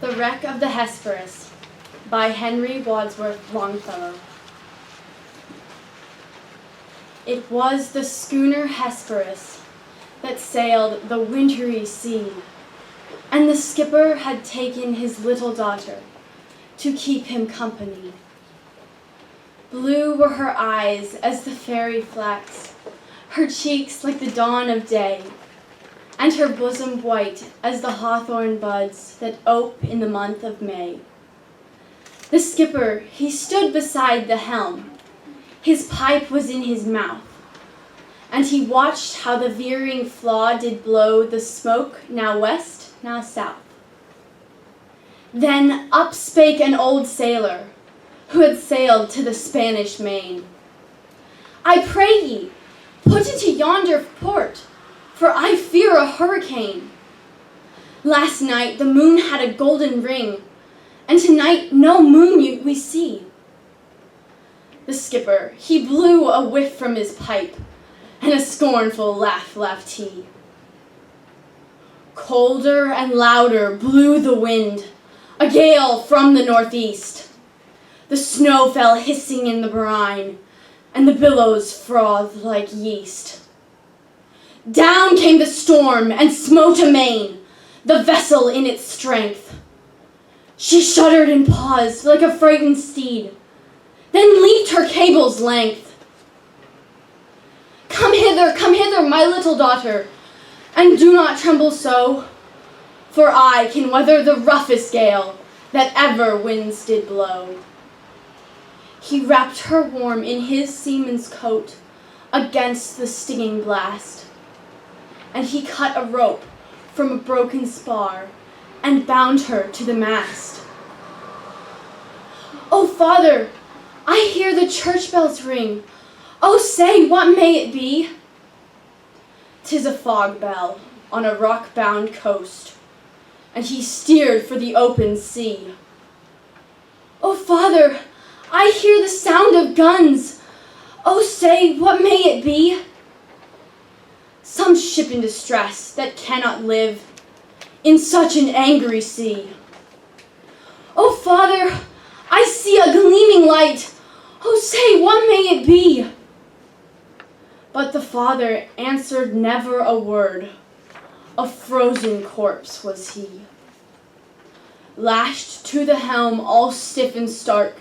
The Wreck of the Hesperus by Henry Wadsworth Longfellow. It was the schooner Hesperus that sailed the wintry sea, and the skipper had taken his little daughter to keep him company. Blue were her eyes as the fairy flax, her cheeks like the dawn of day, and her bosom white as the hawthorn buds that ope in the month of May. The skipper, he stood beside the helm. His pipe was in his mouth, and he watched how the veering flaw did blow the smoke now west, now south. Then up spake an old sailor, who had sailed to the Spanish main. "I pray ye, put into yonder port, for I fear a hurricane. Last night the moon had a golden ring, and tonight no moon we see." The skipper, he blew a whiff from his pipe, and a scornful laugh laughed he. Colder and louder blew the wind, a gale from the northeast. The snow fell hissing in the brine, and the billows frothed like yeast. Down came the storm and smote amain the vessel in its strength. She shuddered and paused like a frightened steed, then leaped her cable's length. Come hither, my little daughter, and do not tremble so, for I can weather the roughest gale that ever winds did blow." He wrapped her warm in his seaman's coat against the stinging blast, and he cut a rope from a broken spar and bound her to the mast. "Oh, Father, I hear the church bells ring. Oh, say, what may it be?" "'Tis a fog bell on a rock-bound coast, and he steered for the open sea." "Oh, Father, I hear the sound of guns. Oh, say, what may it be?" "Some ship in distress that cannot live in such an angry sea." "Oh, Father, I see a gleaming light. Oh, say, what may it be?" But the father answered never a word. A frozen corpse was he. Lashed to the helm all stiff and stark,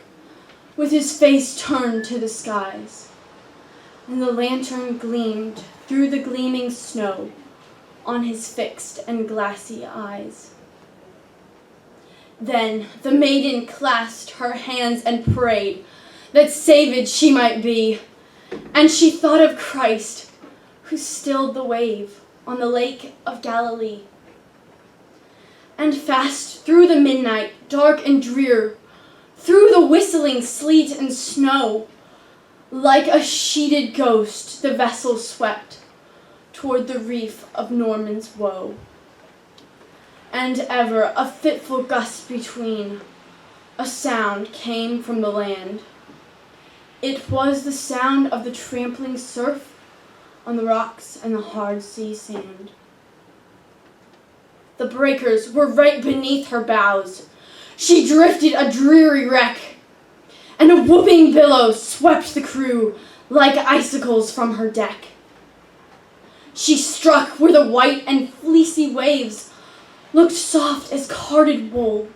with his face turned to the skies, and the lantern gleamed through the gleaming snow on his fixed and glassy eyes. Then the maiden clasped her hands and prayed that saved she might be, and she thought of Christ, who stilled the wave on the lake of Galilee. And fast through the midnight, dark and drear, through the whistling sleet and snow, like a sheeted ghost the vessel swept toward the reef of Norman's woe. And ever a fitful gust between, a sound came from the land. It was the sound of the trampling surf on the rocks and the hard sea sand. The breakers were right beneath her bows. She drifted a dreary wreck, and a whooping billow swept the crew like icicles from her deck. She struck where the white and fleecy waves looked soft as carded wool.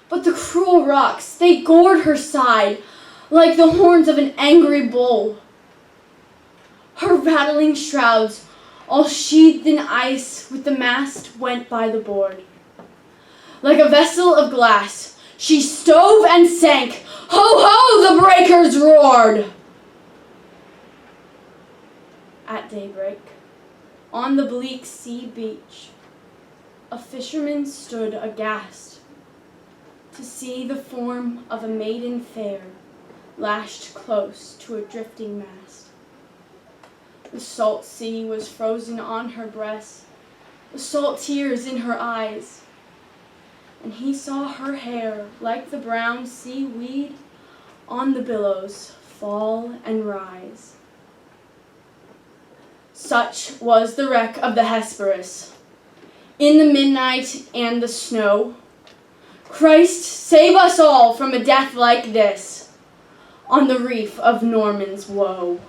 But the cruel rocks, they gored her side like the horns of an angry bull. Her rattling shrouds, all sheathed in ice, with the mast went by the board. Like a vessel of glass, she stove and sank. Ho, ho, the breakers roared. At daybreak, on the bleak sea beach, a fisherman stood aghast to see the form of a maiden fair lashed close to a drifting mast. The salt sea was frozen on her breast, the salt tears in her eyes, and he saw her hair like the brown seaweed on the billows fall and rise. Such was the wreck of the Hesperus. In the midnight and the snow, Christ, save us all from a death like this on the reef of Norman's woe.